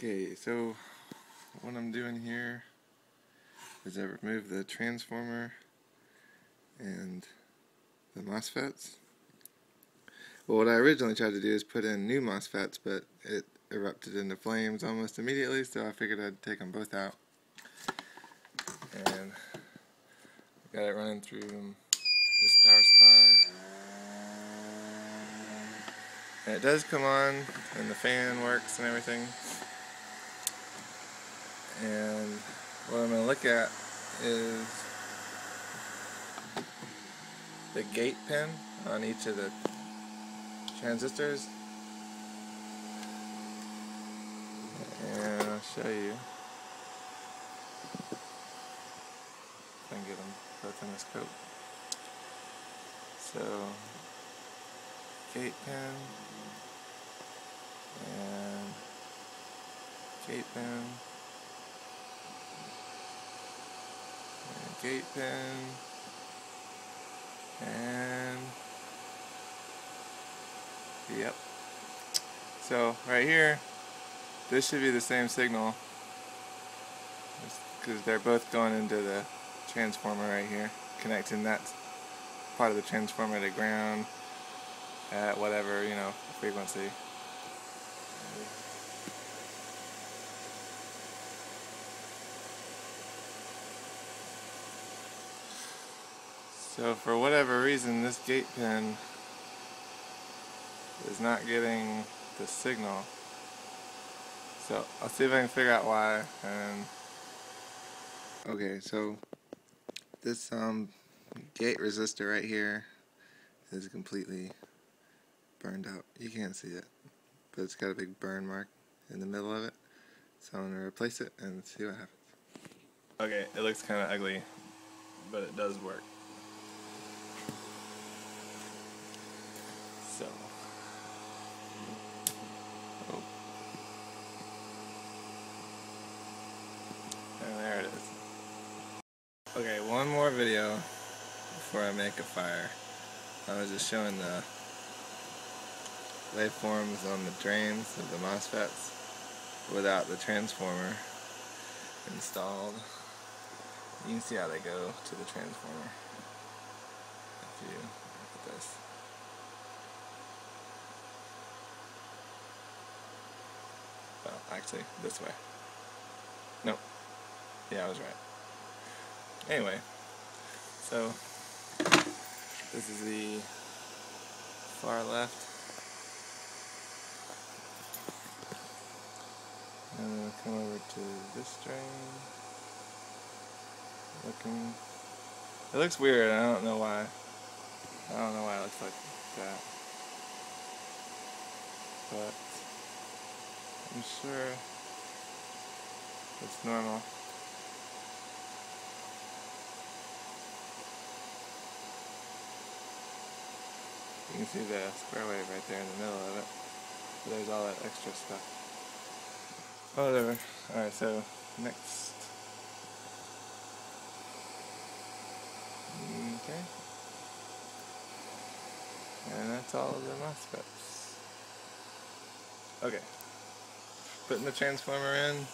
Okay, so what I'm doing here is I remove the transformer and the MOSFETs. Well, what I originally tried to do is put in new MOSFETs, but it erupted into flames almost immediately, so I figured I'd take them both out. And I got it running through this power supply. And it does come on, and the fan works and everything. And what I'm going to look at is the gate pin on each of the transistors. And I'll show you. If I can get them both in the scope. So, gate pin, and gate pin, and gate pin, and yep. So right here, this should be the same signal, because they're both going into the transformer right here, connecting that part of the transformer to ground at whatever, frequency. So for whatever reason, this gate pin is not getting the signal. So I'll see if I can figure out why. And okay, so this gate resistor right here is completely burned out. You can't see it, but it's got a big burn mark in the middle of it. So I'm going to replace it and see what happens. Okay, it looks kind of ugly, but it does work. So, and there it is. Okay, one more video before I make a fire. I was just showing the waveforms on the drains of the MOSFETs without the transformer installed. You can see how they go to the transformer if you look at this. Well, actually, this way. Nope. Yeah, I was right. Anyway, so this is the far left. And then come over to this drain. It looks weird. I don't know why. I don't know why it looks like that. But I'm sure it's normal. You can see the square wave right there in the middle of it. But there's all that extra stuff. Whatever. Alright, so next. Okay. And that's all of the MOSFETs. Okay. Putting the transformer in,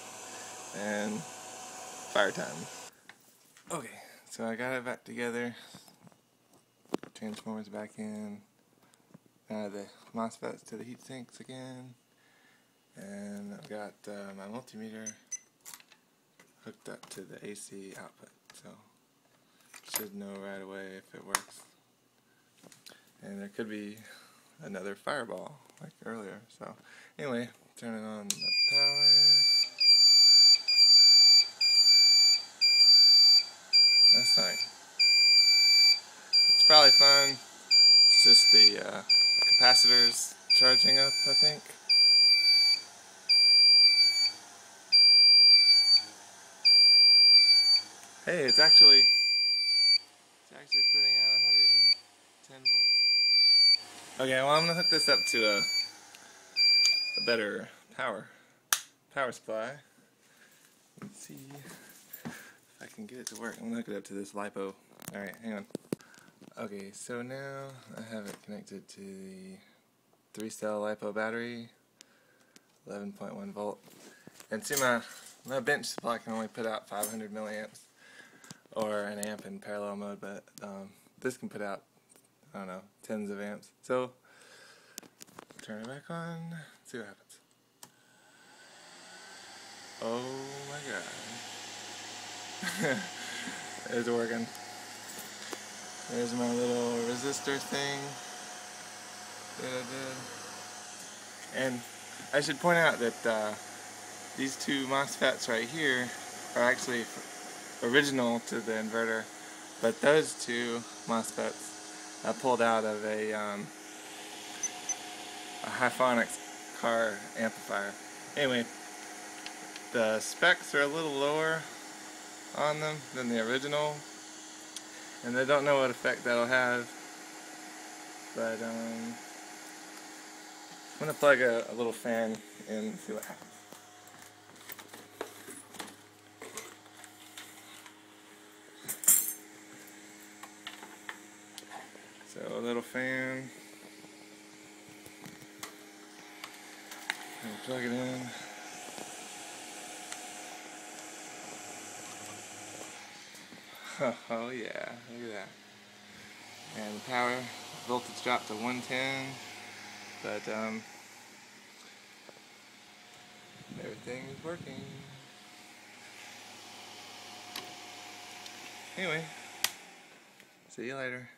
and fire time. Okay, so I got it back together. Transformer's back in. The MOSFETs to the heat sinks again. And I've got my multimeter hooked up to the AC output, so should know right away if it works. And there could be another fireball like earlier. So anyway, turning on the power. That's nice. It's probably fun. It's just the capacitors charging up, I think. Hey, it's actually putting out 110 volts. Okay, well I'm gonna hook this up to a better power supply. Let's see if I can get it to work. I'm gonna hook it up to this LiPo. Alright, hang on. Okay, so now I have it connected to the 3-cell LiPo battery, 11.1 volt, And see, my bench supply can only put out 500 milliamps or an amp in parallel mode, but this can put out, I don't know, tens of amps. So turn it back on, see what happens. Oh my god. It's working. There's my little resistor thing that I did. And I should point out that these two MOSFETs right here are actually original to the inverter, but those two MOSFETs I pulled out of a Hyphonics car amplifier. Anyway, the specs are a little lower on them than the original, and I don't know what effect that'll have, but I'm going to plug a little fan in and see what happens. So a little fan, and plug it in. Oh yeah, look at that. And the power voltage dropped to 110, but everything is working. Anyway, see you later.